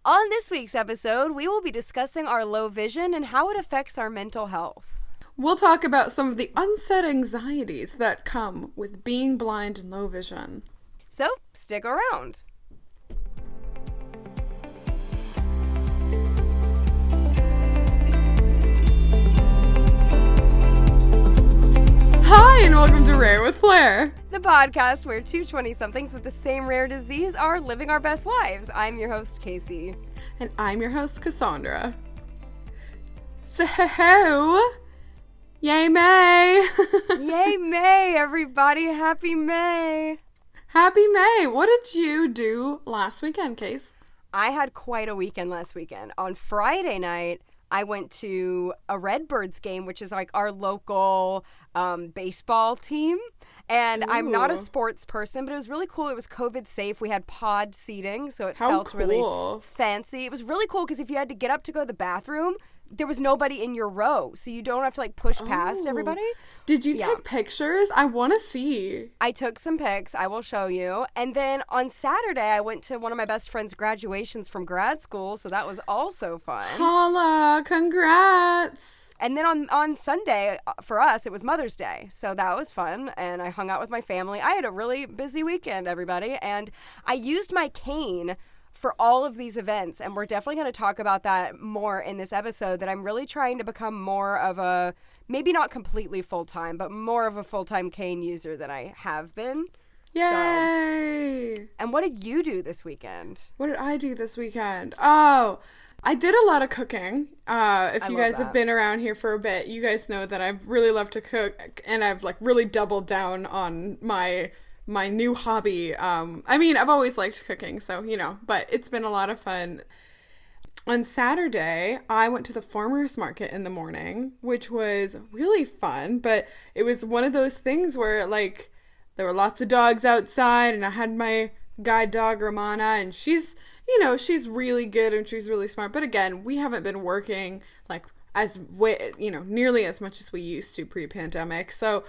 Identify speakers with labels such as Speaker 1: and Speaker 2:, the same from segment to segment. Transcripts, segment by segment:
Speaker 1: On this week's episode, we will be discussing our low vision and how it affects our mental health.
Speaker 2: We'll talk about some of the unsaid anxieties that come with being blind and low vision.
Speaker 1: So, stick around.
Speaker 2: Hi, and welcome to Rare with Flair,
Speaker 1: The podcast where two 20-somethings with the same rare disease are living our best lives. I'm your host, Casey.
Speaker 2: And I'm your host, Cassandra. So, yay May!
Speaker 1: Yay, May, everybody. Happy May.
Speaker 2: Happy May! What did you do last weekend, Case?
Speaker 1: I had quite a weekend last weekend. On Friday night, I went to a Redbirds game, which is like our local baseball team. And
Speaker 2: Ooh.
Speaker 1: I'm not a sports person, but it was really cool. It was COVID safe. We had pod seating, so it felt really fancy. It was really cool because if you had to get up to go to the bathroom, there was nobody in your row, so you don't have to like push past everybody.
Speaker 2: Did you take pictures? I want to see.
Speaker 1: I took some pics. I will show you. And then on Saturday, I went to one of my best friend's graduations from grad school, so that was also fun.
Speaker 2: Holla, congrats.
Speaker 1: And then on Sunday, for us, it was Mother's Day, so that was fun, and I hung out with my family. I had a really busy weekend, everybody, and I used my cane for all of these events, and we're definitely going to talk about that more in this episode, that I'm really trying to become more of a, maybe not completely full-time, but more of a full-time cane user than I have been.
Speaker 2: Yay!
Speaker 1: So, and what did you do this weekend?
Speaker 2: What did I do this weekend? Oh, I did a lot of cooking. If you guys have been around here for a bit, you guys know that I really love to cook, and I've like really doubled down on my new hobby. I mean, I've always liked cooking, so, you know, but it's been a lot of fun. On Saturday, I went to the farmer's market in the morning, which was really fun, but it was one of those things where, like, there were lots of dogs outside, and I had my guide dog, Romana, and she's really good and she's really smart, but again, we haven't been working, like, nearly as much as we used to pre-pandemic, so,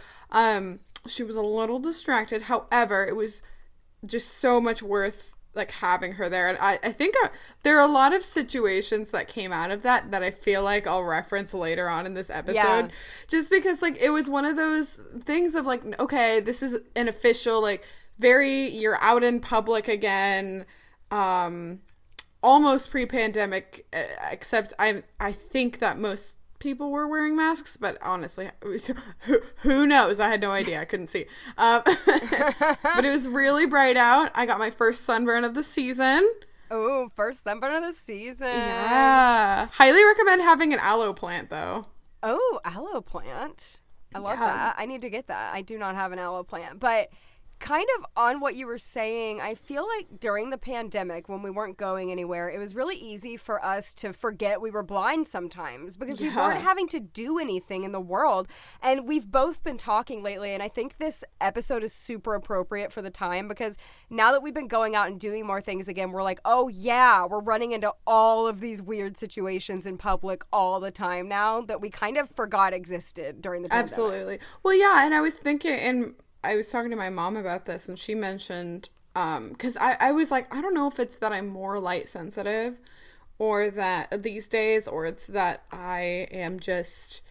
Speaker 2: she was a little distracted. However, it was just so much worth like having her there. And I think there are a lot of situations that came out of that I feel like I'll reference later on in this episode. Yeah. Just because like it was one of those things of like, okay, this is an official, like you're out in public again. Almost pre-pandemic, except I think that most people were wearing masks, but honestly, who knows? I had no idea. I couldn't see. But it was really bright out. I got my first sunburn of the season.
Speaker 1: Oh, first sunburn of the season.
Speaker 2: Yeah. Highly recommend having an aloe plant, though.
Speaker 1: Oh, aloe plant. I love that. I need to get that. I do not have an aloe plant, but kind of on what you were saying, I feel like during the pandemic, when we weren't going anywhere, it was really easy for us to forget we were blind sometimes because we weren't having to do anything in the world. And we've both been talking lately, and I think this episode is super appropriate for the time because now that we've been going out and doing more things again, we're like, oh yeah, we're running into all of these weird situations in public all the time now that we kind of forgot existed during the pandemic.
Speaker 2: Absolutely. Well, yeah, and I was thinking, and I was talking to my mom about this, and she mentioned, because I was like, I don't know if it's that I'm more light sensitive or that these days, or it's that I am just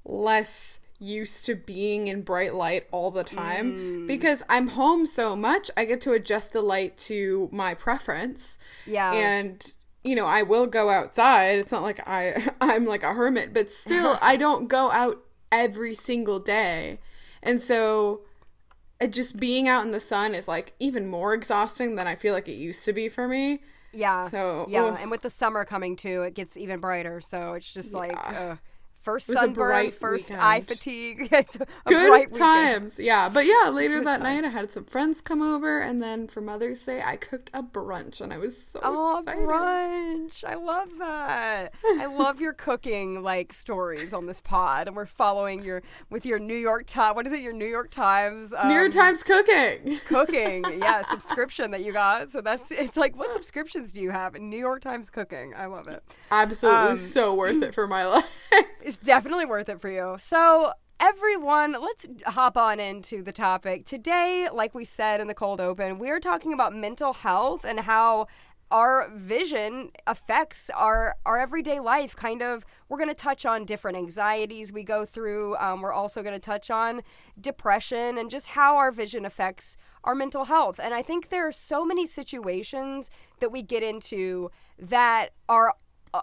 Speaker 2: less used to being in bright light all the time because I'm home so much. I get to adjust the light to my preference. Yeah. And, you know, I will go outside. It's not like I'm like a hermit, but still I don't go out every single day. And so just being out in the sun is like even more exhausting than I feel like it used to be for me.
Speaker 1: Yeah.
Speaker 2: So
Speaker 1: yeah, and with the summer coming too, it gets even brighter. So it's just like first sunburn, first weekend. Eye fatigue.
Speaker 2: Good times. Yeah. But yeah, later that night I had some friends come over, and then for Mother's Day I cooked a brunch, and I was so excited.
Speaker 1: Brunch. I love that. I love your cooking like stories on this pod, and we're following your New York Times. What is it? Your New York Times
Speaker 2: New York Times
Speaker 1: cooking. Yeah, subscription that you got. So it's like, what subscriptions do you have? New York Times cooking. I love it.
Speaker 2: Absolutely so worth it for my life.
Speaker 1: It's definitely worth it for you. So everyone, let's hop on into the topic. Today, like we said in the cold open, we're talking about mental health and how our vision affects our everyday life. Kind of, we're going to touch on different anxieties we go through. We're also going to touch on depression and just how our vision affects our mental health. And I think there are so many situations that we get into that are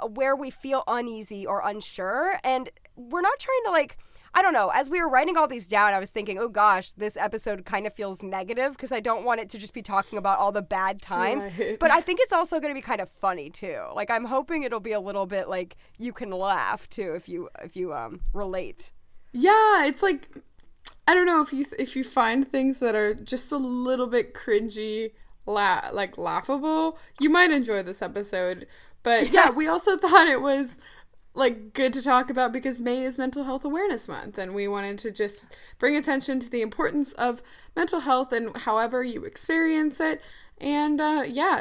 Speaker 1: where we feel uneasy or unsure. And we're not trying to, like, I don't know. As we were writing all these down, I was thinking, oh gosh, this episode kind of feels negative because I don't want it to just be talking about all the bad times. Right. But I think it's also going to be kind of funny too. Like, I'm hoping it'll be a little bit like you can laugh too if you relate.
Speaker 2: Yeah, it's like, I don't know, if you find things that are just a little bit cringy, like laughable, you might enjoy this episode. But yeah, we also thought it was like good to talk about because May is Mental Health Awareness Month, and we wanted to just bring attention to the importance of mental health and however you experience it. And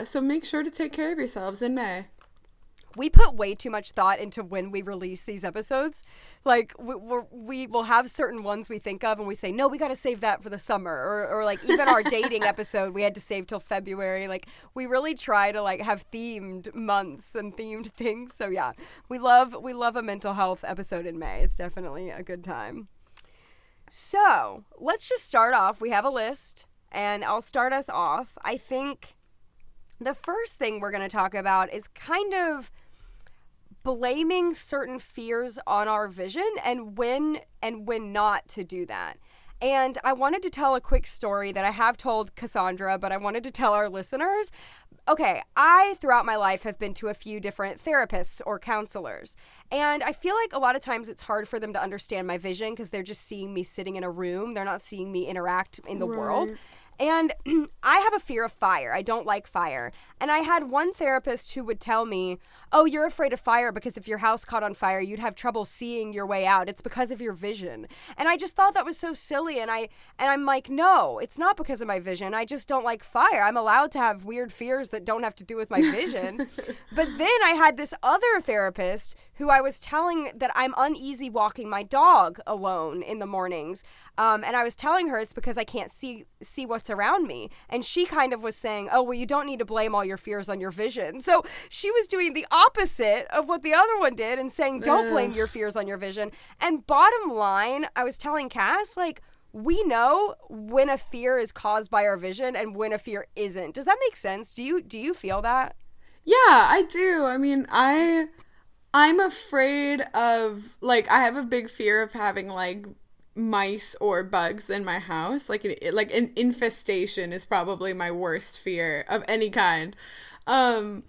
Speaker 2: so make sure to take care of yourselves in May.
Speaker 1: We put way too much thought into when we release these episodes. Like, we will have certain ones we think of and we say, no, we got to save that for the summer. Or like even our dating episode, we had to save till February. Like, we really try to like have themed months and themed things. So yeah, we love a mental health episode in May. It's definitely a good time. So let's just start off. We have a list and I'll start us off. I think the first thing we're going to talk about is kind of blaming certain fears on our vision and when not to do that. And I wanted to tell a quick story that I have told Cassandra, but I wanted to tell our listeners. Okay, I, throughout my life, have been to a few different therapists or counselors. And I feel like a lot of times it's hard for them to understand my vision because they're just seeing me sitting in a room. They're not seeing me interact in the world. And I have a fear of fire. I don't like fire. And I had one therapist who would tell me, oh, you're afraid of fire because if your house caught on fire, you'd have trouble seeing your way out. It's because of your vision. And I just thought that was so silly. And I'm like, no, it's not because of my vision. I just don't like fire. I'm allowed to have weird fears that don't have to do with my vision. But then I had this other therapist who I was telling that I'm uneasy walking my dog alone in the mornings. And I was telling her it's because I can't see what's around me. And she kind of was saying, oh, well, you don't need to blame all your fears on your vision. So she was doing the opposite of what the other one did and saying, don't blame your fears on your vision. And bottom line, I was telling Cass, like, we know when a fear is caused by our vision and when a fear isn't. Does that make sense? Do you feel that?
Speaker 2: Yeah, I do. I mean, I'm afraid of, like, I have a big fear of having, like, mice or bugs in my house. Like an infestation is probably my worst fear of any kind. And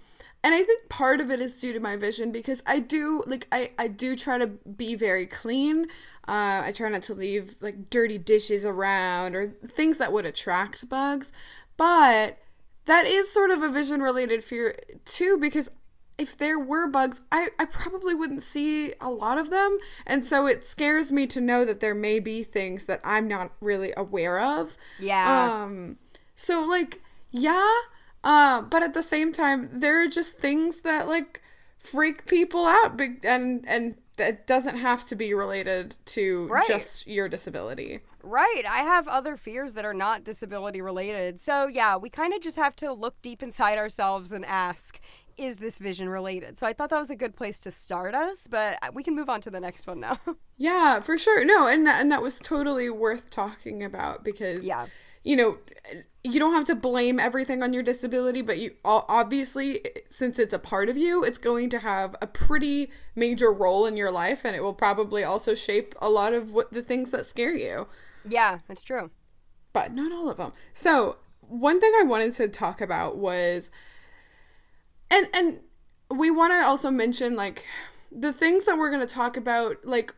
Speaker 2: I think part of it is due to my vision because I do try to be very clean. I try not to leave like dirty dishes around or things that would attract bugs. But that is sort of a vision related fear too, because if there were bugs, I probably wouldn't see a lot of them. And so it scares me to know that there may be things that I'm not really aware of.
Speaker 1: Yeah.
Speaker 2: So like, yeah. But at the same time, there are just things that like freak people out and that doesn't have to be related to just your disability.
Speaker 1: Right. I have other fears that are not disability related. So yeah, we kind of just have to look deep inside ourselves and ask, is this vision related? So I thought that was a good place to start us, but we can move on to the next one now.
Speaker 2: Yeah, for sure. No, and that was totally worth talking about because, you know, you don't have to blame everything on your disability, but you obviously, since it's a part of you, it's going to have a pretty major role in your life, and it will probably also shape a lot of the things that scare you.
Speaker 1: Yeah, that's true.
Speaker 2: But not all of them. So one thing I wanted to talk about was, and we want to also mention, like, the things that we're going to talk about, like,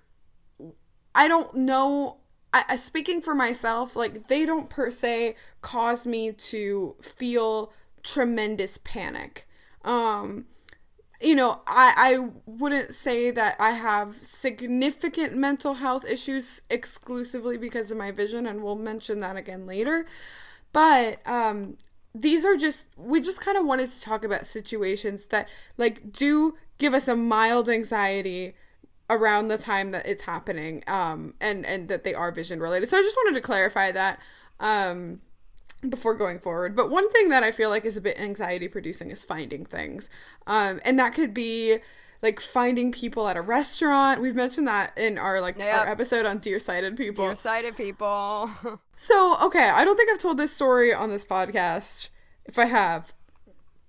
Speaker 2: I don't know, I speaking for myself, like, they don't per se cause me to feel tremendous panic. You know, I wouldn't say that I have significant mental health issues exclusively because of my vision, and we'll mention that again later. But these are we just kind of wanted to talk about situations that, like, do give us a mild anxiety around the time that it's happening, and that they are vision related. So I just wanted to clarify that. before going forward. But one thing that I feel like is a bit anxiety producing is finding things. And that could be like finding people at a restaurant. We've mentioned that in our our episode on Dear-sighted people.
Speaker 1: Dear-sighted people.
Speaker 2: So, okay, I don't think I've told this story on this podcast. If I have,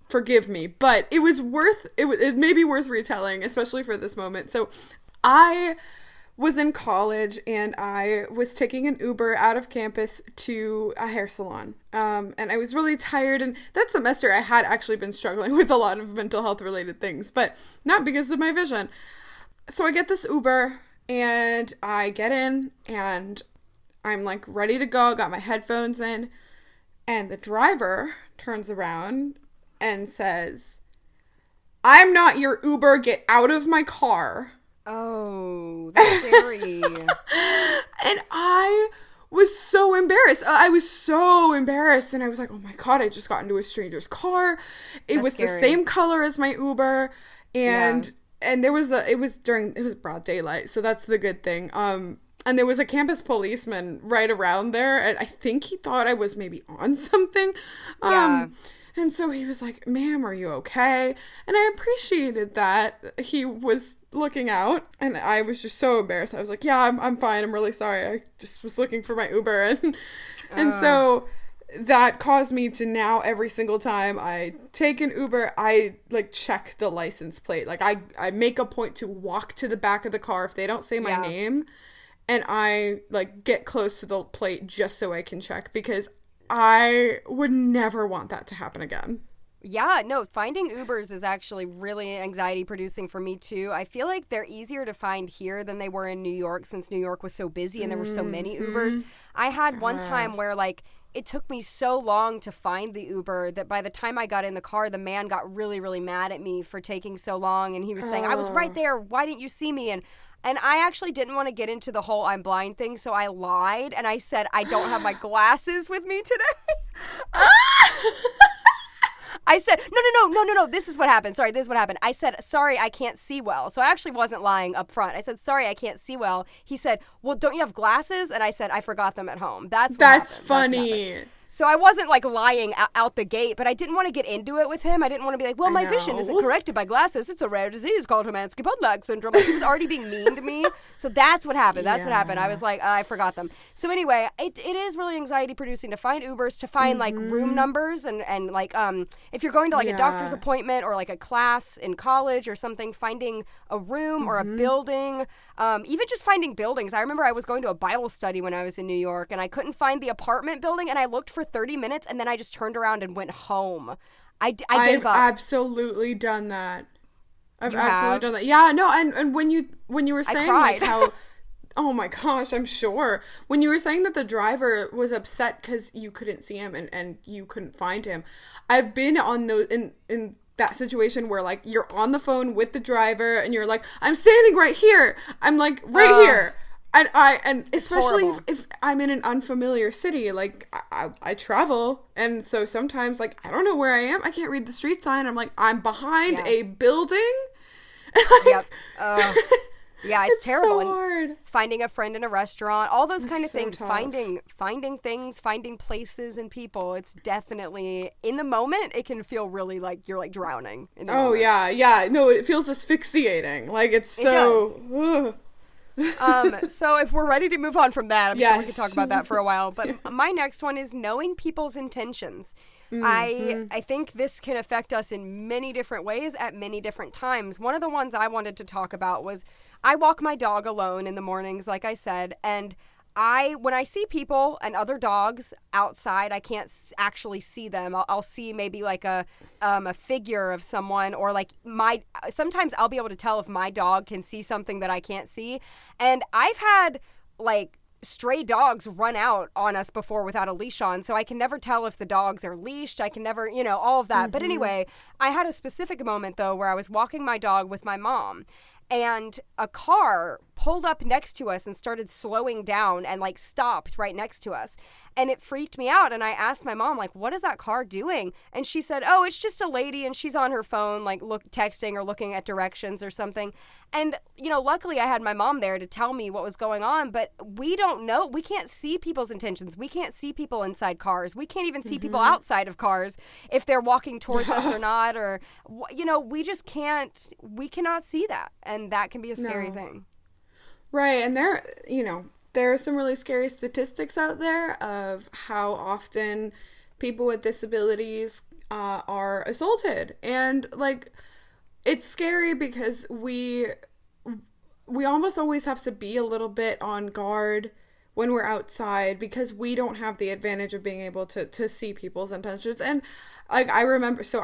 Speaker 2: forgive me, but it may be worth retelling, especially for this moment. So I was in college and I was taking an Uber out of campus to a hair salon. And I was really tired, and that semester I had actually been struggling with a lot of mental health related things, but not because of my vision. So I get this Uber and I get in and I'm like ready to go, got my headphones in, and the driver turns around and says, "I'm not your Uber, get out of my car."
Speaker 1: Oh, that's scary.
Speaker 2: And I was so embarrassed. I was so embarrassed, and I was like, "Oh my God, I just got into a stranger's car." It was scary. The same color as my Uber, and it was broad daylight, so that's the good thing. And there was a campus policeman right around there, and I think he thought I was maybe on something. And so he was like, "Ma'am, are you okay?" And I appreciated that he was looking out, and I was just so embarrassed. I was like, "Yeah, I'm fine. I'm really sorry. I just was looking for my Uber." And so that caused me to now every single time I take an Uber, I like check the license plate. Like I make a point to walk to the back of the car if they don't say my name, and I like get close to the plate just so I can check, because I would never want that to happen again.
Speaker 1: Yeah, no, finding Ubers is actually really anxiety producing for me too. I feel like they're easier to find here than they were in New York, since New York was so busy and there were so many Ubers. I had one time where like it took me so long to find the Uber that by the time I got in the car, the man got really, really mad at me for taking so long, and he was saying, "I was right there. Why didn't you see me?" And I actually didn't want to get into the whole "I'm blind" thing, so I lied, and I said, "I don't have my glasses with me today." I said, no, this is what happened. Sorry, this is what happened. I said, "Sorry, I can't see well." So I actually wasn't lying up front. I said, "Sorry, I can't see well." He said, "Well, don't you have glasses?" And I said, "I forgot them at home." That's funny. So I wasn't like lying out the gate, but I didn't want to get into it with him. I didn't want to be like, "Well, my vision isn't corrected by glasses. It's a rare disease called Hermansky-Pudlak syndrome." Like, he was already being mean to me. So that's what happened. That's what happened. I was like, I forgot them. So anyway, it is really anxiety producing to find Ubers, to find like room numbers and like if you're going to like a doctor's appointment or like a class in college or something, finding a room or a building, even just finding buildings. I remember I was going to a Bible study when I was in New York, and I couldn't find the apartment building, and I looked for 30 minutes, and then I just turned around and went home. I gave up.
Speaker 2: I've absolutely done that. I've absolutely done that. Yeah, no, and when you were saying like how, oh my gosh, I'm sure. When you were saying that the driver was upset because you couldn't see him and you couldn't find him, I've been on those in that situation where like you're on the phone with the driver and you're like, "I'm standing right here. I'm like right here." And especially if I'm in an unfamiliar city, like I travel, and so sometimes like I don't know where I am. I can't read the street sign. I'm like, I'm behind a building.
Speaker 1: Yep. Yeah, it's terrible.
Speaker 2: So hard.
Speaker 1: And finding a friend in a restaurant, all those kind of things.
Speaker 2: Tough.
Speaker 1: Finding things, finding places and people. It's definitely, in the moment, it can feel really like you're like drowning. In the moment.
Speaker 2: Yeah. No, it feels asphyxiating. Like it's so.
Speaker 1: So if we're ready to move on from that, I'm sure we can talk about that for a while. But my next one is knowing people's intentions. I think this can affect us in many different ways at many different times. One of the ones I wanted to talk about was I walk my dog alone in the mornings, like I said, and when I see people and other dogs outside, I can't actually see them. I'll see maybe like a figure of someone, or like sometimes I'll be able to tell if my dog can see something that I can't see. And I've had like stray dogs run out on us before without a leash on, so I can never tell if the dogs are leashed. I can never, all of that. But anyway, I had a specific moment though where I was walking my dog with my mom, and a car pulled up next to us and started slowing down and like stopped right next to us. And it freaked me out. And I asked my mom, like, what is that car doing? And she said, oh, it's just a lady and she's on her phone, like texting or looking at directions or something. And, you know, luckily I had my mom there to tell me what was going on, but we don't know. We can't see people's intentions. We can't see people inside cars. We can't even see people outside of cars if they're walking towards us or not, or, you know, we just can't, we cannot see that. And that can be a scary thing.
Speaker 2: Right. And there are some really scary statistics out there of how often people with disabilities are assaulted. And, like, it's scary because we almost always have to be a little bit on guard when we're outside because we don't have the advantage of being able to see people's intentions. And, like, I remember, so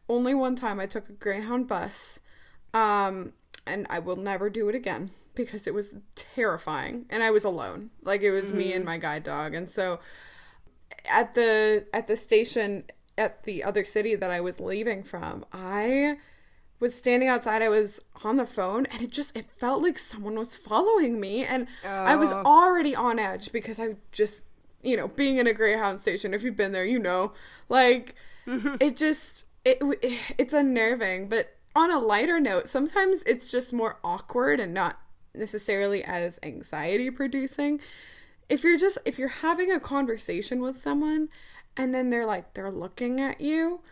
Speaker 2: only one time I took a Greyhound bus, and I will never do it again because it was terrifying and I was alone. Like, it was me and my guide dog. And so at the station at the other city that I was leaving from, I was standing outside. I was on the phone and it felt like someone was following me. And I was already on edge because I just, you know, being in a Greyhound station, if you've been there, you know, like it's unnerving. But on a lighter note, sometimes it's just more awkward and not necessarily as anxiety producing. If you're having a conversation with someone and then they're looking at you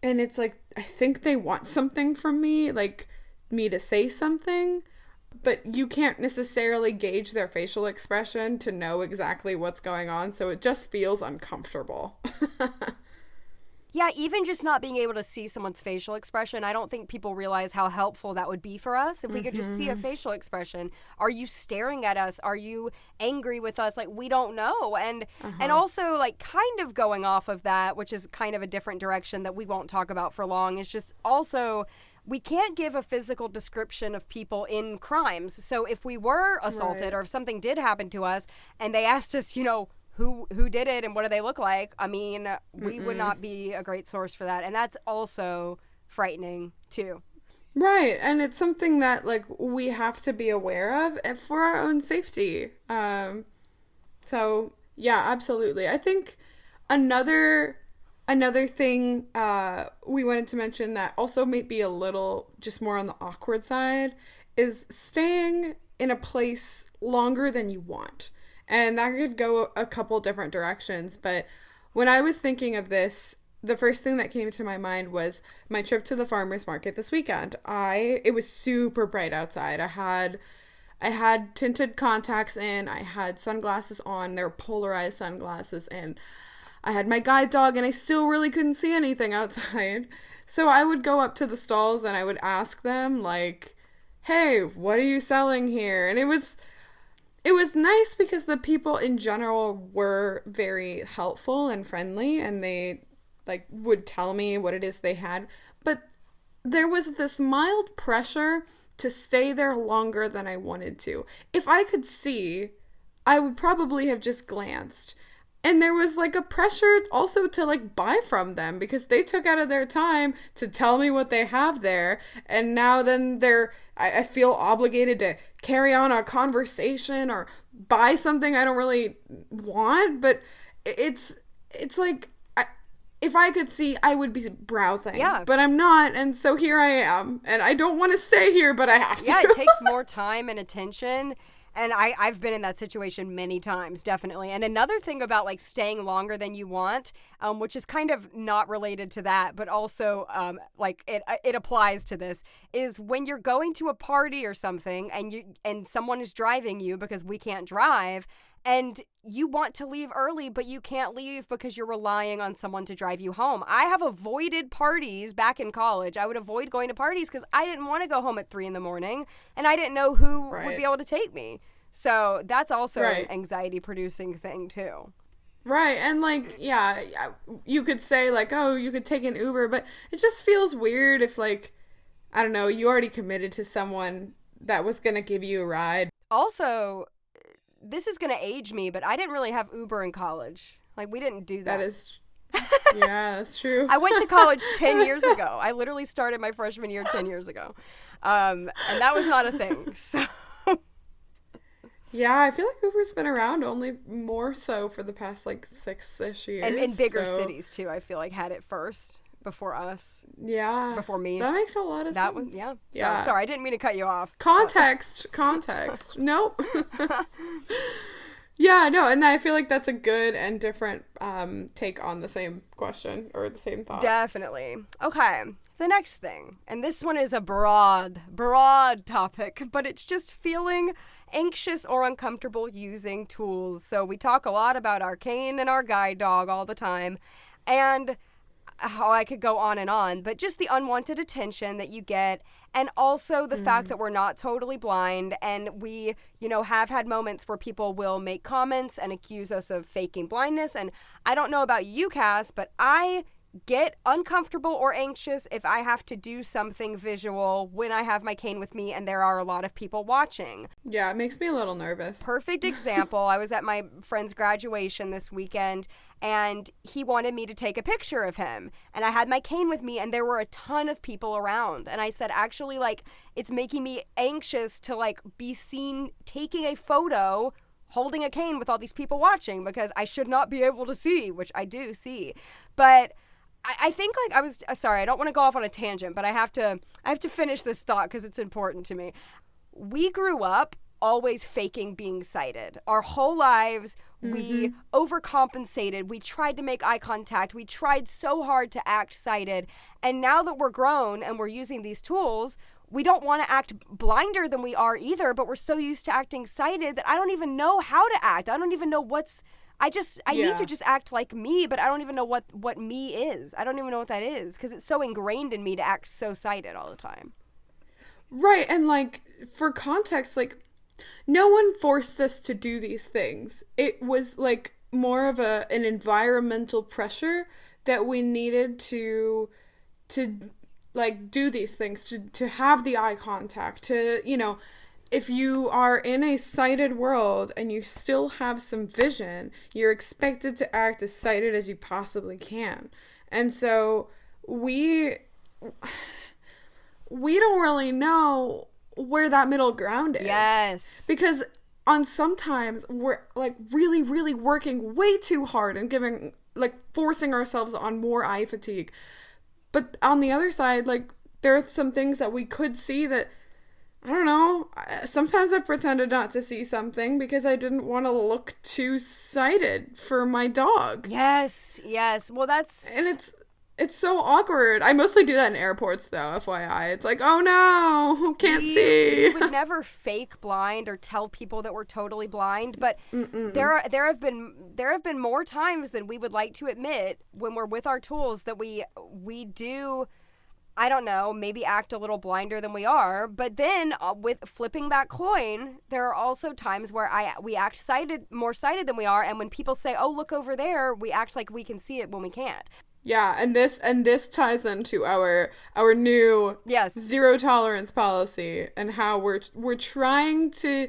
Speaker 2: and it's like, I think they want something from me, like me to say something, but you can't necessarily gauge their facial expression to know exactly what's going on. So it just feels uncomfortable.
Speaker 1: Yeah, even just not being able to see someone's facial expression, I don't think people realize how helpful that would be for us if we could just see a facial expression. Are you staring at us? Are you angry with us? Like, we don't know. And also, like, kind of going off of that, which is kind of a different direction that we won't talk about for long, is just also we can't give a physical description of people in crimes. So if we were assaulted or if something did happen to us and they asked us, you know, who did it and what do they look like? I mean, we would not be a great source for that. And that's also frightening too.
Speaker 2: Right. And it's something that, like, we have to be aware of for our own safety. So yeah, absolutely. I think another thing we wanted to mention that also may be a little just more on the awkward side is staying in a place longer than you want. And that could go a couple different directions. But when I was thinking of this, the first thing that came to my mind was my trip to the farmer's market this weekend. It was super bright outside. I had tinted contacts in. I had sunglasses on. They're polarized sunglasses. And I had my guide dog and I still really couldn't see anything outside. So I would go up to the stalls and I would ask them, like, hey, what are you selling here? And it was nice because the people in general were very helpful and friendly and they, like, would tell me what it is they had. But there was this mild pressure to stay there longer than I wanted to. If I could see, I would probably have just glanced. And there was, like, a pressure also to, like, buy from them because they took out of their time to tell me what they have there. And now then I feel obligated to carry on a conversation or buy something I don't really want. But it's like, if I could see, I would be browsing.
Speaker 1: Yeah.
Speaker 2: But I'm not. And so here I am. And I don't want to stay here, but I have to.
Speaker 1: Yeah, it takes more time and attention. And I've been in that situation many times, definitely. And another thing about, like, staying longer than you want, which is kind of not related to that, but also, like, it applies to this, is when you're going to a party or something and someone is driving you because we can't drive, and you want to leave early, but you can't leave because you're relying on someone to drive you home. I have avoided parties back in college. I would avoid going to parties because I didn't want to go home at 3 a.m. and I didn't know who would be able to take me. So that's also an anxiety-producing thing, too.
Speaker 2: Right, and, like, yeah, you could say, like, oh, you could take an Uber, but it just feels weird if, like, I don't know, you already committed to someone that was going to give you a ride.
Speaker 1: Also, this is going to age me, but I didn't really have Uber in college. Like, we didn't do that.
Speaker 2: That is, yeah, that's true.
Speaker 1: I went to college 10 years ago. I literally started my freshman year 10 years ago. And that was not a thing, so...
Speaker 2: Yeah, I feel like Uber's been around only more so for the past like 6-ish years.
Speaker 1: And in bigger cities too, I feel like had it first before us.
Speaker 2: Yeah.
Speaker 1: Before me.
Speaker 2: That makes a lot of sense.
Speaker 1: Yeah.
Speaker 2: Yeah.
Speaker 1: So, sorry, I didn't mean to cut you off.
Speaker 2: Context. Nope. Yeah, no, and I feel like that's a good and different take on the same question or the same thought.
Speaker 1: Definitely. Okay, the next thing, and this one is a broad topic, but it's just feeling anxious or uncomfortable using tools. So we talk a lot about our cane and our guide dog all the time, and how I could go on, but just the unwanted attention that you get, and also the fact that we're not totally blind, and we, have had moments where people will make comments and accuse us of faking blindness, and I don't know about you, Cass, but I get uncomfortable or anxious if I have to do something visual when I have my cane with me and there are a lot of people watching.
Speaker 2: Yeah, it makes me a little nervous.
Speaker 1: Perfect example. I was at my friend's graduation this weekend and he wanted me to take a picture of him. And I had my cane with me and there were a ton of people around. And I said, actually, it's making me anxious to, be seen taking a photo holding a cane with all these people watching because I should not be able to see, which I do see. But I think I was sorry, I don't want to go off on a tangent, but I have to finish this thought because it's important to me. We grew up always faking being sighted. Our whole lives, we overcompensated. We tried to make eye contact. We tried so hard to act sighted. And now that we're grown and we're using these tools, we don't want to act blinder than we are either, but we're so used to acting sighted that I don't even know how to act. I don't even know I need to just act like me, but I don't even know what me is. I don't even know what that is because it's so ingrained in me to act so sighted all the time.
Speaker 2: Right, and for context, no one forced us to do these things. It was more of an environmental pressure that we needed to do these things, to have the eye contact, to, if you are in a sighted world and you still have some vision, you're expected to act as sighted as you possibly can. And so we don't really know where that middle ground is.
Speaker 1: Yes.
Speaker 2: Because sometimes we're really, really working way too hard and giving, forcing ourselves on more eye fatigue. But on the other side, there are some things that we could see that, I don't know, sometimes I've pretended not to see something because I didn't want to look too sighted for my dog.
Speaker 1: Yes. Well,
Speaker 2: and it's so awkward. I mostly do that in airports, though, FYI. It's oh no, can't see.
Speaker 1: We would never fake blind or tell people that we're totally blind, but there have been more times than we would like to admit when we're with our tools that we do, I don't know, maybe act a little blinder than we are. But then with flipping that coin, there are also times where we act more sighted than we are. And when people say, oh, look over there, we act like we can see it when we can't.
Speaker 2: Yeah, and this ties into our new zero tolerance policy and how we're trying to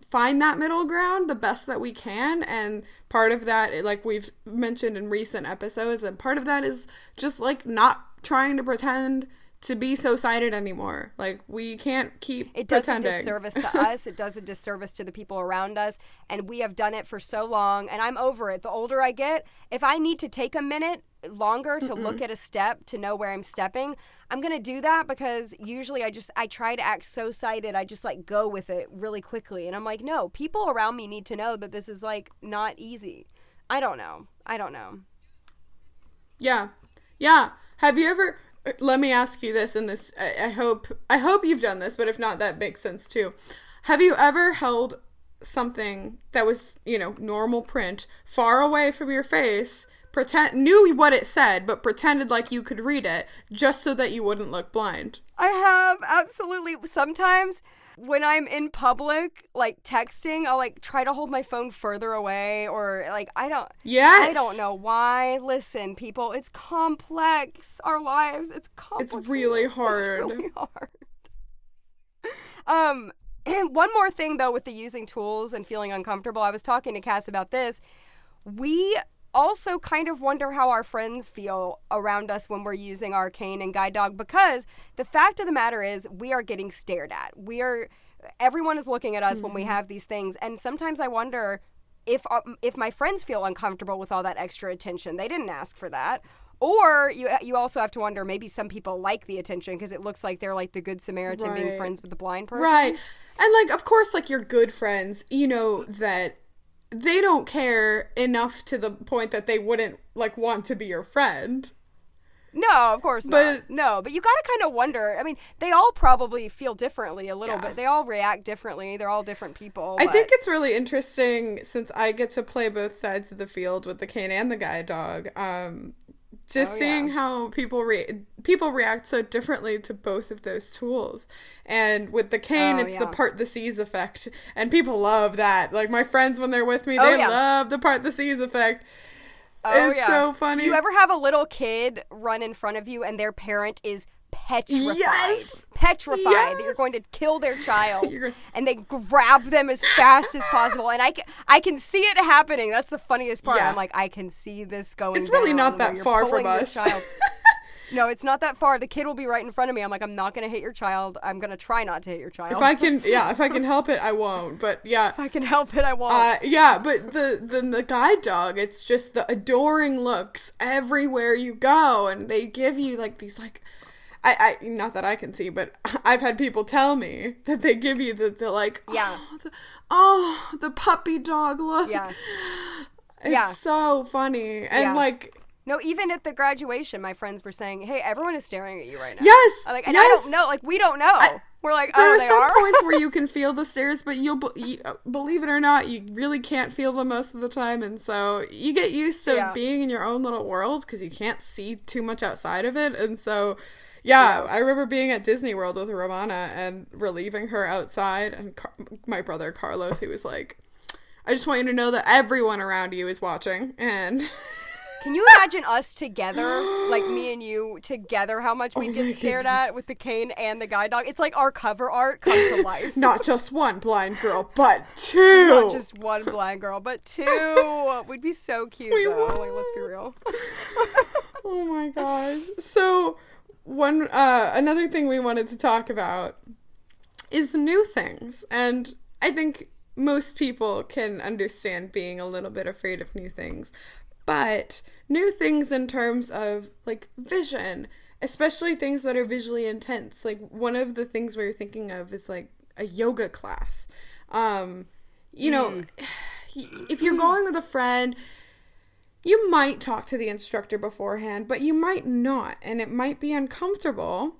Speaker 2: find that middle ground the best that we can. And part of that, we've mentioned in recent episodes, and part of that is just not trying to pretend to be so sighted anymore. We can't keep pretending.
Speaker 1: It does a disservice to us. It does a disservice to the people around us. And we have done it for so long. And I'm over it. The older I get, if I need to take a minute longer to look at a step to know where I'm stepping, I'm going to do that because usually I try to act so sighted. I just go with it really quickly. And I'm no, people around me need to know that this is not easy. I don't know.
Speaker 2: Yeah. Have you ever... Let me ask you this, and this I hope you've done this, but if not, that makes sense too. Have you ever held something that was, normal print far away from your face, knew what it said, but pretended like you could read it just so that you wouldn't look blind?
Speaker 1: I have, absolutely. Sometimes when I'm in public, texting, I'll try to hold my phone further away or I don't know why. Listen, people, it's complex. Our lives, it's complicated.
Speaker 2: It's really hard.
Speaker 1: And one more thing though with the using tools and feeling uncomfortable, I was talking to Cass about this. We also kind of wonder how our friends feel around us when we're using our cane and guide dog, because the fact of the matter is we are getting stared at. everyone is looking at us when we have these things. And sometimes I wonder if my friends feel uncomfortable with all that extra attention. They didn't ask for that. Or you also have to wonder, maybe some people like the attention because it looks like they're like the good Samaritan being friends with the blind person.
Speaker 2: Right. And like, of course, like your good friends, you know, that they don't care enough to the point that they wouldn't like want to be your friend.
Speaker 1: No, of course not. No, but you gotta kind of wonder. I mean, they all probably feel differently a little bit. They all react differently. They're all different people.
Speaker 2: I think it's really interesting since I get to play both sides of the field with the cane and the guide dog. Just seeing how people react so differently to both of those tools. And with the cane, it's the part the seas effect. And people love that. Like my friends, when they're with me, they love the part the seas effect. It's so funny.
Speaker 1: Do you ever have a little kid run in front of you and their parent is petrified? Petrified that you're going to kill their child. And they grab them as fast as possible. And I can see it happening. That's the funniest part. I'm like, I can see this going
Speaker 2: It's really not that far from us.
Speaker 1: No, it's not that far. The kid will be right in front of me. I'm like, I'm not going to hit your child. I'm going to try not to hit your child.
Speaker 2: If I can help it, I won't. But yeah.
Speaker 1: If I can help it, I won't.
Speaker 2: But the guide dog, it's just the adoring looks everywhere you go. And they give you like these like, I not that I can see, but I've had people tell me that they give you the like, the puppy dog look.
Speaker 1: Yeah.
Speaker 2: It's so funny. And like,
Speaker 1: no, even at the graduation, my friends were saying, "Hey, everyone is staring at you right now."
Speaker 2: Yes,
Speaker 1: I don't know. Like, we don't know. We're like,
Speaker 2: there are some points where you can feel the stares, but you believe it or not, you really can't feel them most of the time, and so you get used to being in your own little world because you can't see too much outside of it, and so. Yeah, I remember being at Disney World with Ramana and relieving her outside, and my brother Carlos, he was like, "I just want you to know that everyone around you is watching," and.
Speaker 1: Can you imagine us together, like me and you together, how much we'd get stared at with the cane and the guide dog? It's like our cover art come to life.
Speaker 2: Not just one blind girl, but two.
Speaker 1: Not just one blind girl, but two. We'd be so cute, though. Like, let's be real.
Speaker 2: Oh my gosh. So, another thing we wanted to talk about is new things. And I think most people can understand being a little bit afraid of new things. But new things in terms of, like, vision, especially things that are visually intense. Like, one of the things we were thinking of is, like, a yoga class. You know, if you're going with a friend, you might talk to the instructor beforehand, but you might not. And it might be uncomfortable.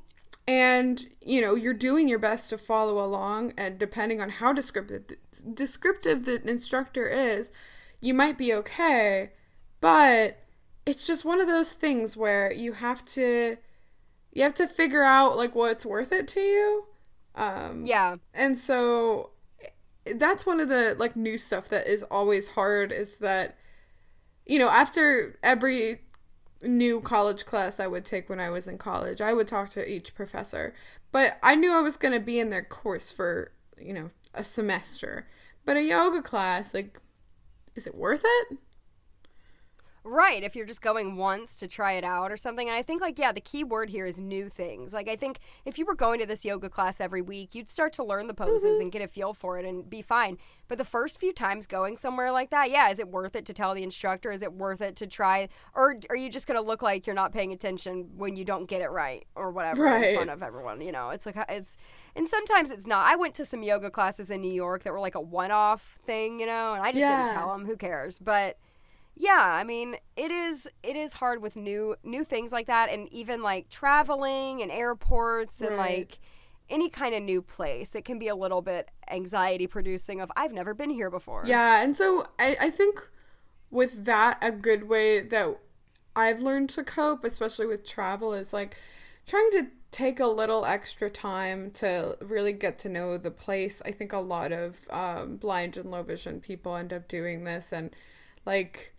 Speaker 2: And, you know, you're doing your best to follow along. And depending on how descriptive the instructor is, you might be okay. But it's just one of those things where you have to figure out like what's worth it to you. And so that's one of the like new stuff that is always hard is that, you know, after every new college class I would take when I was in college, I would talk to each professor. But I knew I was going to be in their course for, you know, a semester. But a yoga class, like, is it worth it?
Speaker 1: Right, if you're just going once to try it out or something. And I think, like, the key word here is new things. Like, I think if you were going to this yoga class every week, you'd start to learn the poses and get a feel for it and be fine. But the first few times going somewhere like that, is it worth it to tell the instructor? Is it worth it to try? Or are you just going to look like you're not paying attention when you don't get it right or whatever in front of everyone? You know, it's like, and sometimes it's not. I went to some yoga classes in New York that were like a one-off thing, you know, and I just didn't tell them. Who cares? But I mean, it is hard with new things like that, and even like traveling and airports and like any kind of new place. It can be a little bit anxiety producing of I've never been here before. Yeah,
Speaker 2: and so I think with that, a good way that I've learned to cope, especially with travel, is like trying to take a little extra time to really get to know the place. I think a lot of blind and low vision people end up doing this, and like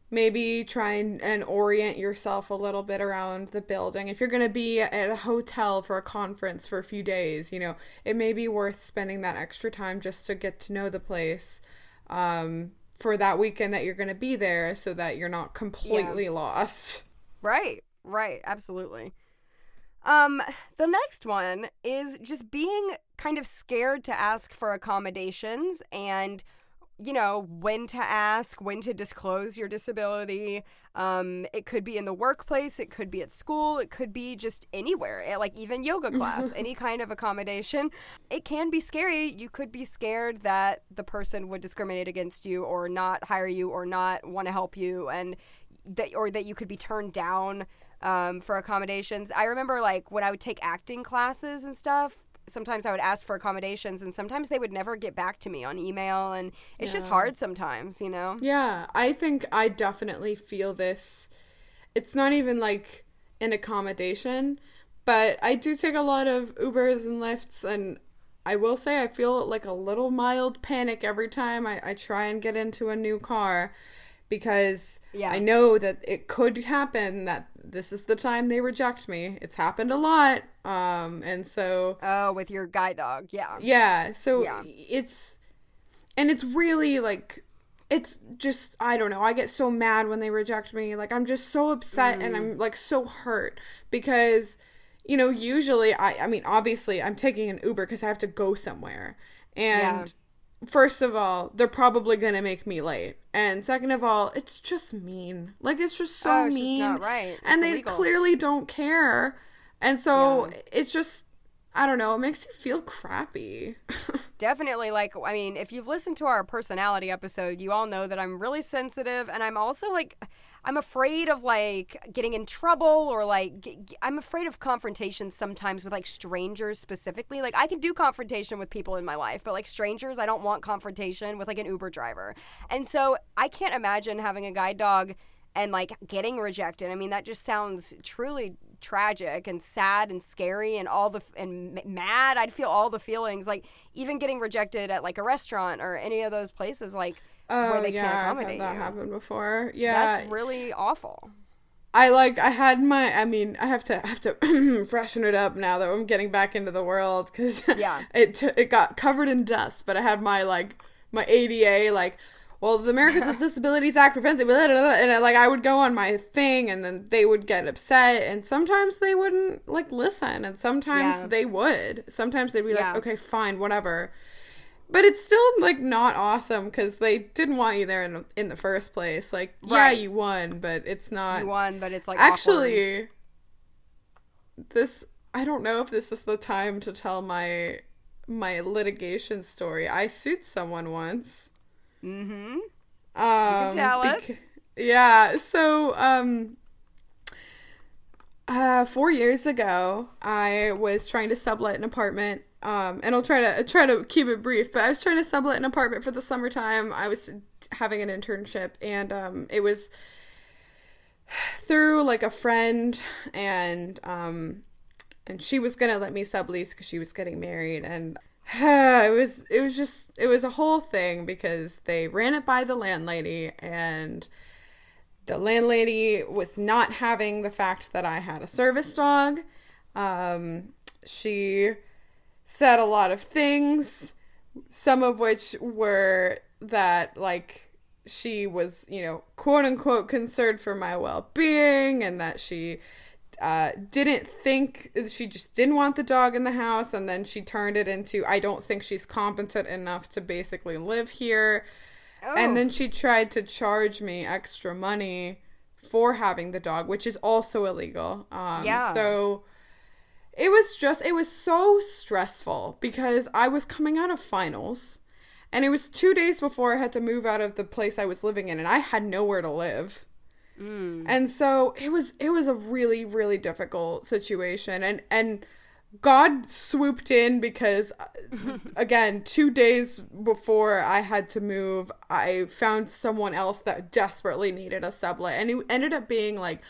Speaker 2: maybe try and orient yourself a little bit around the building. If you're going to be at a hotel for a conference for a few days, you know, it may be worth spending that extra time just to get to know the place for that weekend that you're going to be there so that you're not completely lost.
Speaker 1: Right, absolutely. The next one is just being kind of scared to ask for accommodations and, you know, when to ask, when to disclose your disability. It could be in the workplace, it could be at school, it could be just anywhere, like even yoga class, any kind of accommodation. It can be scary. You could be scared that the person would discriminate against you or not hire you or not want to help you, and that you could be turned down for accommodations. I remember, like, when I would take acting classes and stuff, sometimes I would ask for accommodations, and sometimes they would never get back to me on email, and it's just hard sometimes, you know?
Speaker 2: Yeah, I think I definitely feel this. It's not even, like, an accommodation, but I do take a lot of Ubers and Lyfts, and I will say I feel, like, a little mild panic every time I try and get into a new car, because I know that it could happen that this is the time they reject me. It's happened a lot. And so...
Speaker 1: Oh, with your guide dog, yeah.
Speaker 2: Yeah, so it's... And it's really, like... It's just... I don't know. I get so mad when they reject me. Like, I'm just so upset and I'm, like, so hurt. Because, you know, usually... I mean, obviously, I'm taking an Uber because I have to go somewhere. And... First of all, they're probably going to make me late. And second of all, it's just mean. Like, it's just so mean.
Speaker 1: It's just not right. It's
Speaker 2: and
Speaker 1: illegal.
Speaker 2: They clearly don't care. And so it's just, I don't know, it makes you feel crappy.
Speaker 1: Definitely. Like, I mean, if you've listened to our personality episode, you all know that I'm really sensitive, and I'm also, like, I'm afraid of, like, getting in trouble, or, like, I'm afraid of confrontation sometimes with, like, strangers specifically. Like, I can do confrontation with people in my life, but, like, strangers, I don't want confrontation with, like, an Uber driver. And so I can't imagine having a guide dog and, like, getting rejected. I mean, that just sounds truly tragic and sad and scary and mad. I'd feel all the feelings, like, even getting rejected at, like, a restaurant or any of those places, like, where they can't accommodate
Speaker 2: I've had that
Speaker 1: you.
Speaker 2: happen before. Yeah,
Speaker 1: that's really awful.
Speaker 2: I had my, I mean, I have to freshen it up now that I'm getting back into the world, because it got covered in dust, but I had my, like, my ADA, like, well, the Americans with Disabilities Act prevents it, blah, blah, blah, and I would go on my thing, and then they would get upset, and sometimes they wouldn't, like, listen, and sometimes they would. Sometimes they'd be like, okay, fine, whatever. But it's still, like, not awesome, because they didn't want you there in the first place. Like, yeah, you won, but it's not...
Speaker 1: You won, but it's, like,
Speaker 2: actually, awkward. I don't know if this is the time to tell my litigation story. I sued someone once.
Speaker 1: Mm-hmm. You can tell it.
Speaker 2: Yeah, so, 4 years ago, I was trying to sublet an apartment. And I'll try to keep it brief, but I was trying to sublet an apartment for the summertime. I was having an internship, and it was through, like, a friend, and she was gonna let me sublease because she was getting married, and it was a whole thing, because they ran it by the landlady, and the landlady was not having the fact that I had a service dog. She said a lot of things, some of which were that, like, she was, you know, quote unquote concerned for my well-being, and that she she just didn't want the dog in the house, and then she turned it into, I don't think she's competent enough to basically live here. And then she tried to charge me extra money for having the dog, which is also illegal. So it was so stressful, because I was coming out of finals, and it was 2 days before I had to move out of the place I was living in, and I had nowhere to live. And so it was a really, really difficult situation, and God swooped in, because, again, 2 days before I had to move, I found someone else that desperately needed a sublet, and it ended up being, like,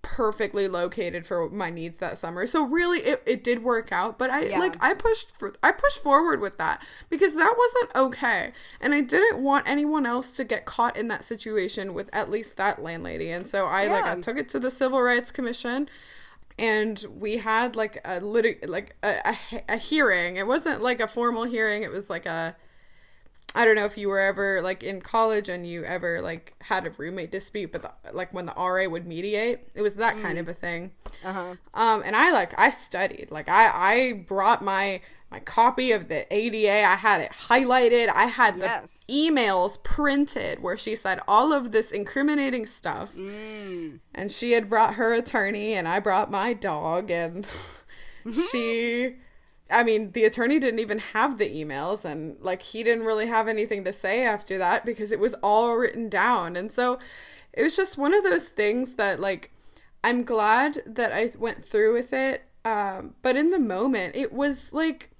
Speaker 2: perfectly located for my needs that summer. So really it did work out, but I pushed forward with that, because that wasn't okay, and I didn't want anyone else to get caught in that situation with at least that landlady. And so I took it to the Civil Rights Commission, and we had, like, a hearing. It wasn't, like, a formal hearing. It was like I don't know if you were ever like in college and you ever like had a roommate dispute, but like when the RA would mediate, it was that kind of a thing. And I studied, like I brought my copy of the ADA. I had it highlighted. I had the emails printed where she said all of this incriminating stuff. And she had brought her attorney and I brought my dog, and the attorney didn't even have the emails, and like he didn't really have anything to say after that because it was all written down. And so it was just one of those things that like I'm glad that I went through with it. But in the moment it was like,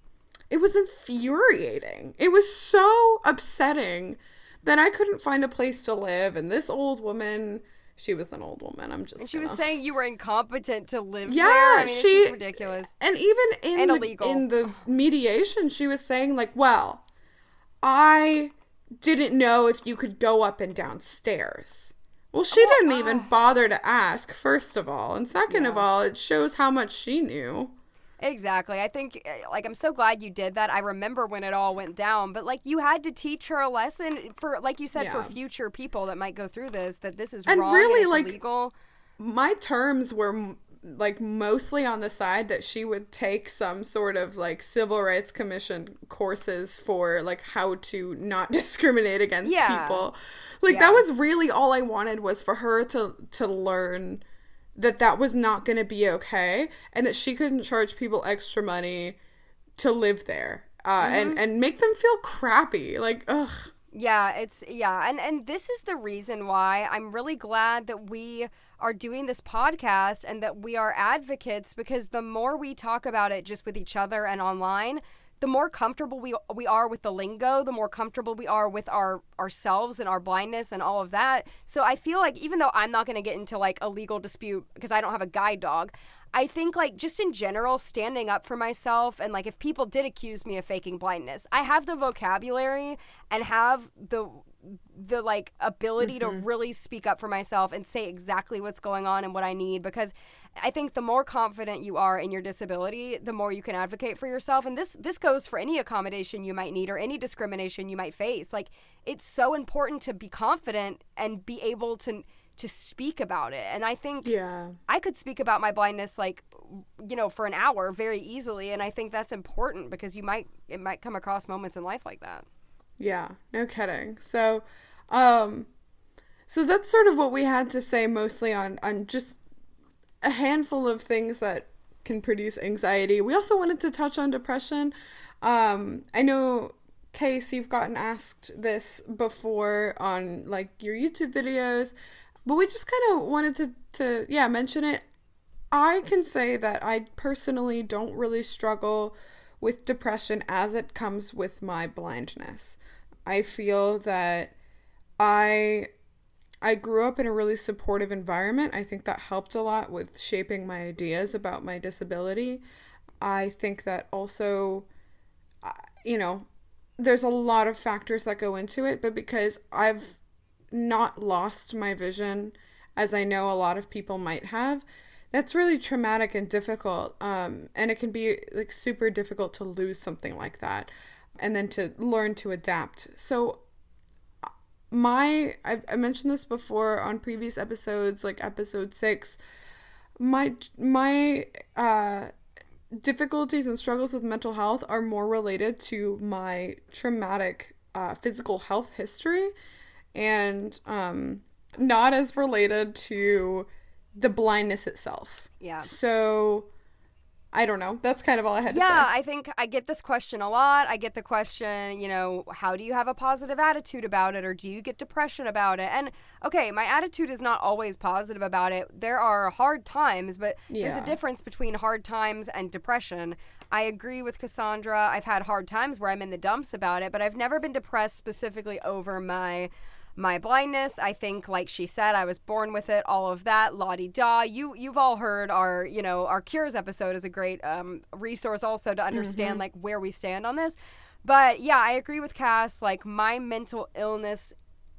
Speaker 2: it was infuriating. It was so upsetting that I couldn't find a place to live. And this old woman, she was an old woman. And she
Speaker 1: was saying you were incompetent to live
Speaker 2: there.
Speaker 1: I mean, it's just ridiculous.
Speaker 2: And even in the mediation, she was saying like, well, I didn't know if you could go up and down stairs. Well, she didn't even bother to ask, first of all. And second of all, it shows how much she knew.
Speaker 1: Exactly. I think, like, I'm so glad you did that. I remember when it all went down, but, like, you had to teach her a lesson for, like you said, for future people that might go through this, that this is wrong and really, and it's illegal.
Speaker 2: My terms were, like, mostly on the side that she would take some sort of, like, Civil Rights Commission courses for, like, how to not discriminate against people. Like, that was really all I wanted, was for her to learn that was not going to be okay, and that she couldn't charge people extra money to live there, and make them feel crappy. Like, ugh.
Speaker 1: Yeah, and this is the reason why I'm really glad that we are doing this podcast and that we are advocates, because the more we talk about it just with each other and online, the more comfortable we are with the lingo, the more comfortable we are with ourselves and our blindness and all of that. So I feel like, even though I'm not going to get into like a legal dispute because I don't have a guide dog, I think like just in general, standing up for myself, and like if people did accuse me of faking blindness, I have the vocabulary and have the like ability to really speak up for myself and say exactly what's going on and what I need, because I think the more confident you are in your disability, the more you can advocate for yourself. And this goes for any accommodation you might need or any discrimination you might face. Like, it's so important to be confident and be able to speak about it. And I think I could speak about my blindness, like, you know, for an hour very easily. And I think that's important because it might come across moments in life like that.
Speaker 2: Yeah, no kidding. So that's sort of what we had to say, mostly on just a handful of things that can produce anxiety. We also wanted to touch on depression. I know, Case, you've gotten asked this before on like your YouTube videos, but we just kind of wanted to mention it. I can say that I personally don't really struggle with depression as it comes with my blindness. I feel that I grew up in a really supportive environment. I think that helped a lot with shaping my ideas about my disability. I think that also, you know, there's a lot of factors that go into it, but because I've not lost my vision, as I know a lot of people might have, that's really traumatic and difficult. And it can be like super difficult to lose something like that and then to learn to adapt. So I mentioned this before on previous episodes, like episode 6, my difficulties and struggles with mental health are more related to my traumatic physical health history, and not as related to the blindness itself. Yeah. So I don't know. That's kind of all I had to say.
Speaker 1: Yeah, I think I get this question a lot. I get the question, you know, how do you have a positive attitude about it, or do you get depression about it? And okay, my attitude is not always positive about it. There are hard times, but there's a difference between hard times and depression. I agree with Cassandra. I've had hard times where I'm in the dumps about it, but I've never been depressed specifically over my blindness. I think, like she said, I was born with it, all of that, la-di-da. You've all heard our Cures episode is a great resource also to understand like where we stand on this. But yeah, I agree with Cass. Like, my mental illness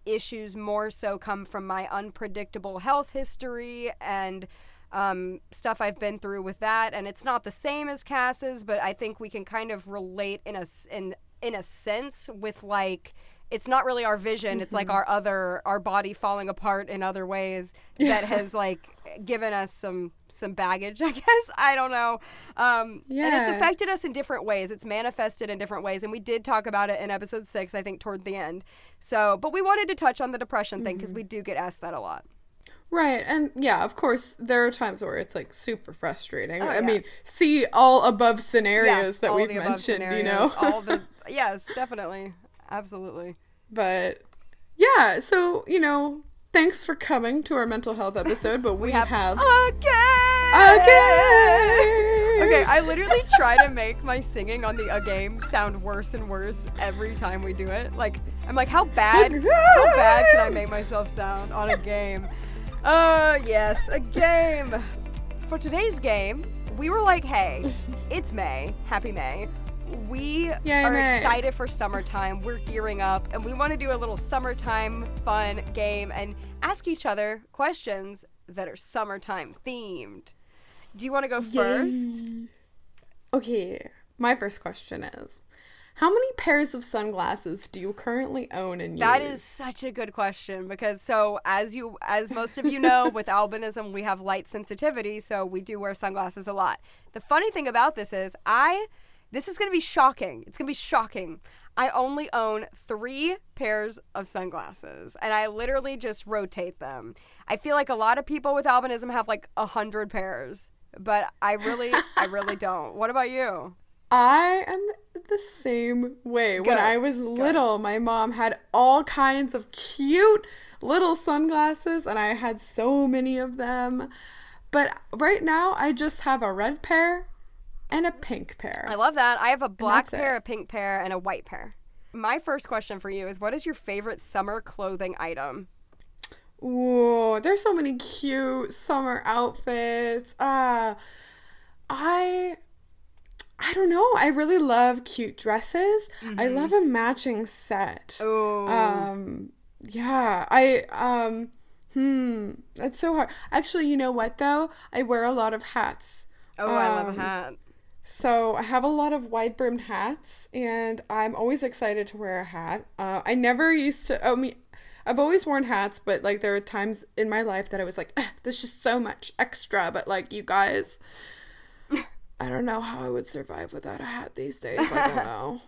Speaker 1: issues more so come from my unpredictable health history and stuff I've been through with that. And it's not the same as Cass's, but I think we can kind of relate in in a sense with like, it's not really our vision. It's like our body falling apart in other ways that has like given us some baggage, I guess. I don't know. And it's affected us in different ways. It's manifested in different ways. And we did talk about it in episode 6, I think toward the end. So, but we wanted to touch on the depression thing because we do get asked that a lot.
Speaker 2: Right. And yeah, of course, there are times where it's like super frustrating. I mean, see all above scenarios that we've mentioned, you know?
Speaker 1: Yes, definitely. Absolutely.
Speaker 2: But yeah, so, you know, thanks for coming to our mental health episode, but we have again.
Speaker 1: Okay, I literally try to make my singing on the game sound worse and worse every time we do it. Like, I'm like, how bad can I make myself sound on a game? Yes, a game. For today's game, we were like, hey, it's May. Happy May. We are excited for summertime. We're gearing up, and we want to do a little summertime fun game and ask each other questions that are summertime themed. Do you want to go first?
Speaker 2: Okay, my first question is, how many pairs of sunglasses do you currently own and use?
Speaker 1: That is such a good question because as most of you know, with albinism, we have light sensitivity, so we do wear sunglasses a lot. The funny thing about this is this is going to be shocking. It's going to be shocking. I only own 3 pairs of sunglasses, and I literally just rotate them. I feel like a lot of people with albinism have like 100 pairs, but I really don't. What about you?
Speaker 2: I am the same way. When I was little, my mom had all kinds of cute little sunglasses, and I had so many of them. But right now, I just have a red pair and a pink pair.
Speaker 1: I love that. I have a black pair, a pink pair, and a white pair. My first question for you is, what is your favorite summer clothing item?
Speaker 2: Ooh, there's so many cute summer outfits. I don't know. I really love cute dresses. I love a matching set.
Speaker 1: Ooh.
Speaker 2: Yeah. That's so hard. Actually, you know what though? I wear a lot of hats.
Speaker 1: Oh, I love a hat.
Speaker 2: So I have a lot of wide-brimmed hats, and I'm always excited to wear a hat. I never used to, I've always worn hats, but like there are times in my life that I was like, there's just so much extra, but like you guys, I don't know how I would survive without a hat these days. I don't know.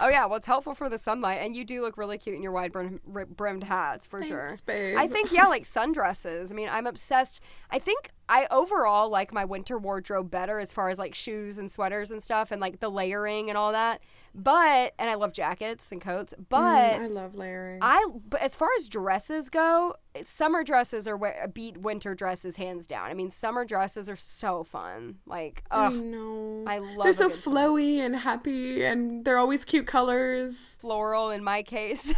Speaker 1: Oh yeah, well it's helpful for the sunlight, and you do look really cute in your wide-brimmed hats for sure.
Speaker 2: Thanks, babe.
Speaker 1: I think like sundresses. I mean, I'm obsessed. I think I overall like my winter wardrobe better as far as like shoes and sweaters and stuff, and like the layering and all that. And I love jackets and coats. But
Speaker 2: I love layering.
Speaker 1: But as far as dresses go, summer dresses beat winter dresses hands down. I mean, summer dresses are so fun. Like, I know. I love.
Speaker 2: They're so flowy and happy, and they're always cute colors.
Speaker 1: Floral in my case.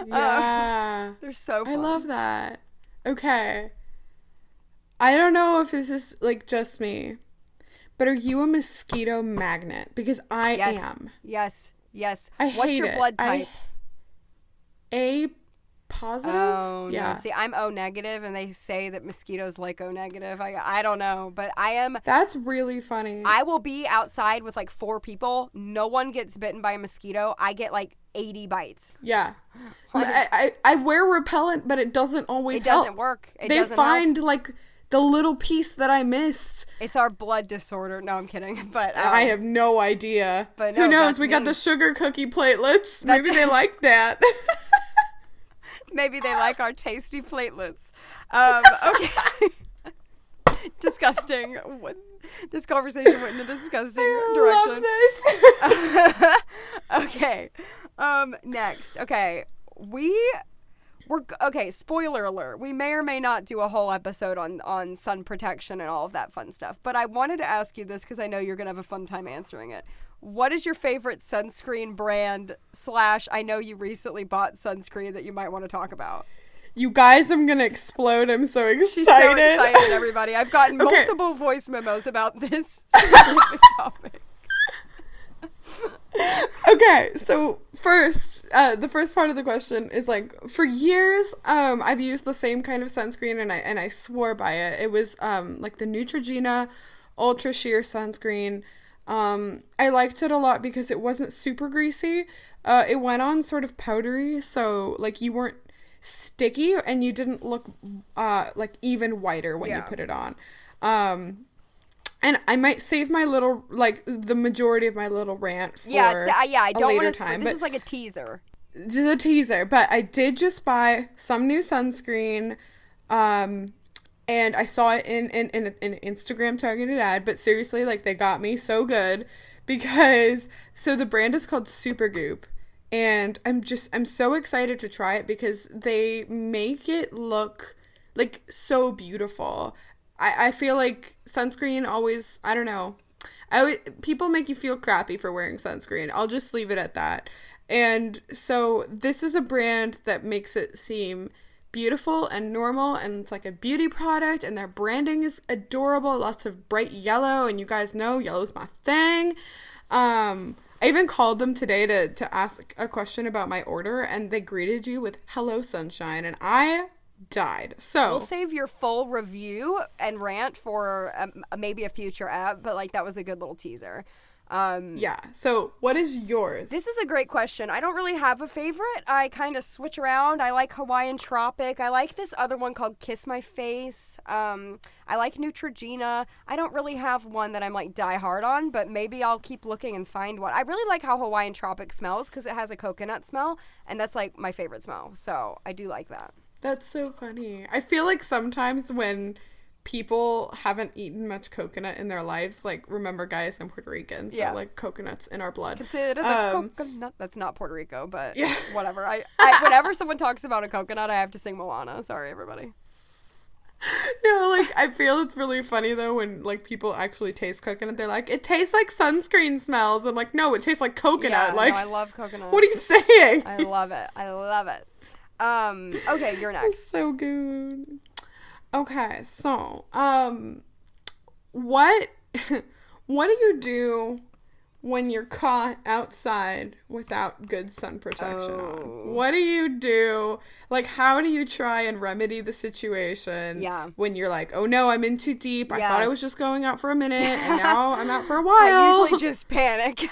Speaker 2: Yeah.
Speaker 1: They're so fun.
Speaker 2: I love that. Okay. I don't know if this is like just me, but are you a mosquito magnet? Because I am.
Speaker 1: Yes.
Speaker 2: What's
Speaker 1: your blood type?
Speaker 2: A positive?
Speaker 1: Oh, yeah. No. See, I'm O negative, and they say that mosquitoes like O negative. I don't know, but I am.
Speaker 2: That's really funny.
Speaker 1: I will be outside with like 4 people. No one gets bitten by a mosquito. I get like 80 bites.
Speaker 2: Yeah. I wear repellent, but it doesn't always help.
Speaker 1: It doesn't work.
Speaker 2: They find like the little piece that I missed.
Speaker 1: It's our blood disorder. No, I'm kidding. But
Speaker 2: I have no idea.
Speaker 1: But no,
Speaker 2: who knows? We got the sugar cookie platelets. Maybe they like that.
Speaker 1: Maybe they like our tasty platelets. Okay. Disgusting. This conversation went in a disgusting direction.
Speaker 2: I
Speaker 1: love this. Okay. Next. Okay. Okay, spoiler alert. We may or may not do a whole episode on sun protection and all of that fun stuff. But I wanted to ask you this because I know you're going to have a fun time answering it. What is your favorite sunscreen brand / I know you recently bought sunscreen that you might want to talk about?
Speaker 2: You guys, I'm going to explode. I'm so excited.
Speaker 1: She's so excited, everybody. I've gotten multiple voice memos about this topic.
Speaker 2: Okay, so the first part of the question is like, for years, I've used the same kind of sunscreen, and I swore by it. It was like the Neutrogena Ultra Sheer sunscreen. I liked it a lot because it wasn't super greasy. It went on sort of powdery, so like you weren't sticky and you didn't look like even whiter when you put it on. And I might save my little, like, the majority of my little rant for
Speaker 1: I don't
Speaker 2: later
Speaker 1: want to.
Speaker 2: time.
Speaker 1: This is like a teaser.
Speaker 2: Just a teaser. But I did just buy some new sunscreen, and I saw it in an Instagram targeted ad. But seriously, like, they got me so good because, so the brand is called Supergoop. And I'm so excited to try it because they make it look, like, so beautiful. I feel like sunscreen always, I don't know. People make you feel crappy for wearing sunscreen. I'll just leave it at that. And so this is a brand that makes it seem beautiful and normal, and it's like a beauty product, and their branding is adorable. Lots of bright yellow, and you guys know yellow's my thing. I even called them today to ask a question about my order, and they greeted you with "Hello, sunshine," and I died. So
Speaker 1: we'll save your full review and rant for maybe a future app, but like that was a good little teaser.
Speaker 2: So what is yours?
Speaker 1: This is a great question. I don't really have a favorite. I kind of switch around. I like Hawaiian Tropic. I like this other one called Kiss My Face. I like Neutrogena. I don't really have one that I'm like die hard on, but maybe I'll keep looking and find one. I really like how Hawaiian Tropic smells because it has a coconut smell, and that's like my favorite smell. So I do like that.
Speaker 2: That's so funny. I feel like sometimes when people haven't eaten much coconut in their lives, like, remember, guys, I'm Puerto Rican, so like coconuts in our blood.
Speaker 1: Consider the coconut. That's not Puerto Rico, but whatever. I whenever someone talks about a coconut, I have to sing Moana. Sorry, everybody.
Speaker 2: No, like, I feel it's really funny though when like people actually taste coconut. They're like, it tastes like sunscreen smells. I'm like, no, it tastes like coconut.
Speaker 1: Yeah,
Speaker 2: like,
Speaker 1: no, I love coconut.
Speaker 2: What are you saying?
Speaker 1: I love it. I love it. Okay, you're next.
Speaker 2: So good. Okay, so, what do you do when you're caught outside without good sun protection on? What do you do? Like, how do you try and remedy the situation when you're like, oh no, I'm in too deep. I thought I was just going out for a minute and now I'm out for a while.
Speaker 1: I usually just panic.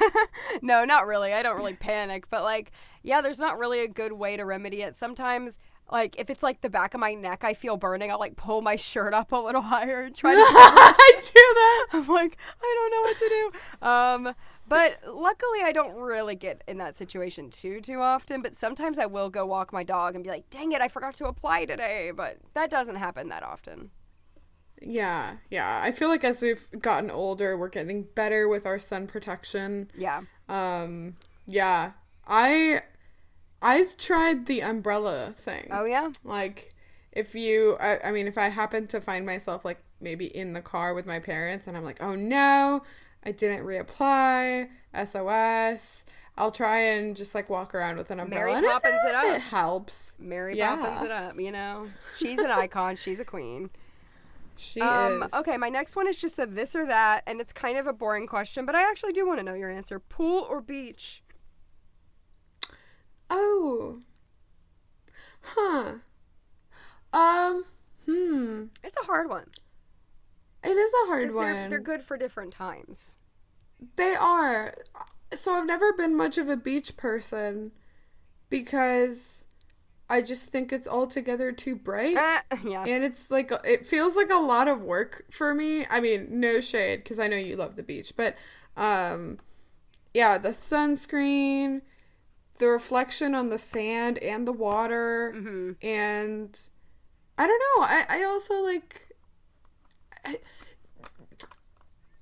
Speaker 1: No, not really. I don't really panic, but like, there's not really a good way to remedy it. Sometimes, like, if it's like the back of my neck, I feel burning, I'll like pull my shirt up a little higher and try to
Speaker 2: I do that.
Speaker 1: I'm like, I don't know what to do. But luckily I don't really get in that situation too often, but sometimes I will go walk my dog and be like, dang it, I forgot to apply today, but that doesn't happen that often.
Speaker 2: Yeah. I feel like as we've gotten older, we're getting better with our sun protection.
Speaker 1: Yeah.
Speaker 2: I've tried the umbrella thing.
Speaker 1: Oh, yeah?
Speaker 2: Like, if I happen to find myself, like, maybe in the car with my parents, and I'm like, oh, no, I didn't reapply, SOS, I'll try and just, like, walk around with an umbrella.
Speaker 1: Mary Poppins it up.
Speaker 2: It helps.
Speaker 1: Mary Poppins it up, you know? She's an icon. She's a queen.
Speaker 2: She is.
Speaker 1: Okay, my next one is just a this or that, and it's kind of a boring question, but I actually do want to know your answer. Pool or beach?
Speaker 2: Oh. Huh.
Speaker 1: It's a hard one.
Speaker 2: It is a hard one.
Speaker 1: They're good for different times.
Speaker 2: They are. So I've never been much of a beach person because I just think it's altogether too bright.
Speaker 1: Yeah.
Speaker 2: And it's like, it feels like a lot of work for me. I mean, no shade, because I know you love the beach. But, the sunscreen, the reflection on the sand and the water, and I don't know. I also like. I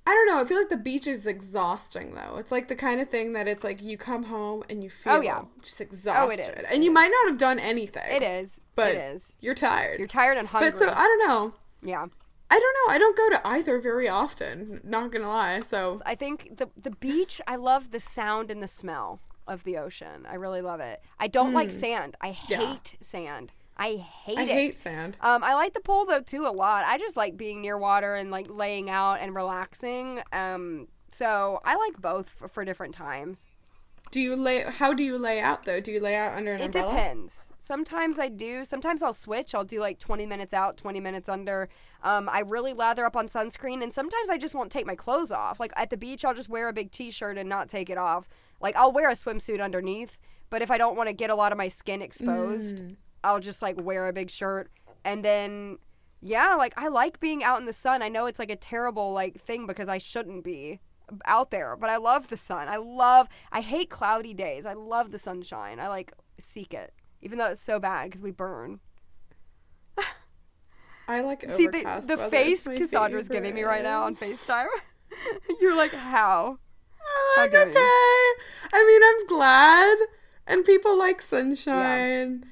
Speaker 2: don't know. I feel like the beach is exhausting, though. It's like the kind of thing that it's like you come home and you feel just exhausted.
Speaker 1: Oh, it is.
Speaker 2: And you might not have done anything.
Speaker 1: It is.
Speaker 2: But
Speaker 1: it is.
Speaker 2: You're tired.
Speaker 1: You're tired and hungry.
Speaker 2: But so, I don't know.
Speaker 1: Yeah.
Speaker 2: I don't know. I don't go to either very often. Not gonna lie. So
Speaker 1: I think the beach, I love the sound and the smell of the ocean. I really love it. I don't like sand. I hate sand. I hate
Speaker 2: sand.
Speaker 1: I like the pool though too a lot. I just like being near water and like laying out and relaxing. So I like both for different times.
Speaker 2: How do you lay out though? Do you lay out under an umbrella?
Speaker 1: It depends. Sometimes I do. Sometimes I'll switch. I'll do like 20 minutes out, 20 minutes under. I really lather up on sunscreen, and sometimes I just won't take my clothes off. Like at the beach, I'll just wear a big t-shirt and not take it off. Like I'll wear a swimsuit underneath, but if I don't want to get a lot of my skin exposed, I'll just like wear a big shirt. And then, yeah, like I like being out in the sun. I know it's like a terrible like thing because I shouldn't be out there, but I love the sun. I hate cloudy days. I love the sunshine. I like seek it, even though it's so bad because we burn.
Speaker 2: I like
Speaker 1: overcast. See the face Cassandra's giving me right now on FaceTime. You're like, how?
Speaker 2: I'm like, okay. I mean, I'm glad, and people like sunshine,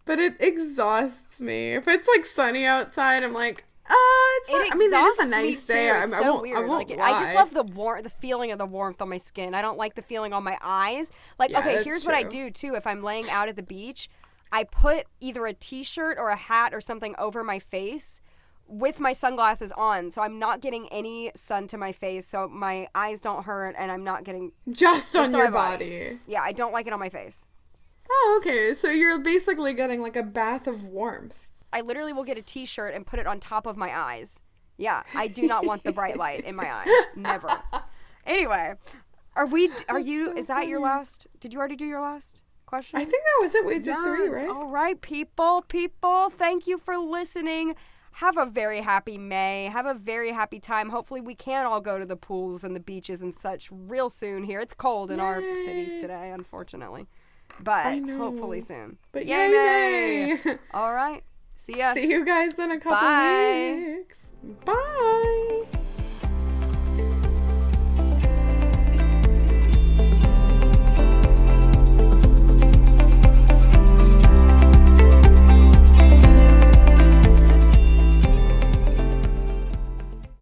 Speaker 2: but it exhausts me. If it's like sunny outside, I'm like, it's like, I mean, it is a nice day. I won't lie.
Speaker 1: I just love the feeling of the warmth on my skin. I don't like the feeling on my eyes. Like, yeah, okay, here's what I do too. If I'm laying out at the beach, I put either a t-shirt or a hat or something over my face with my sunglasses on, so I'm not getting any sun to my face, so my eyes don't hurt, and I'm not getting
Speaker 2: just on your body.
Speaker 1: Yeah, I don't like it on my face.
Speaker 2: Oh, okay. So you're basically getting like a bath of warmth.
Speaker 1: I literally will get a t-shirt and put it on top of my eyes. Yeah, I do not want the bright light in my eyes. Never. Anyway, is that your last? Did you already do your last question?
Speaker 2: I think that was it. We did 3, right?
Speaker 1: All right, people, thank you for listening. Have a very happy May. Have a very happy time. Hopefully we can all go to the pools and the beaches and such real soon here. It's cold in our cities today, unfortunately. But hopefully soon.
Speaker 2: But yay, May!
Speaker 1: All right. See ya.
Speaker 2: See you guys in a couple weeks. Bye.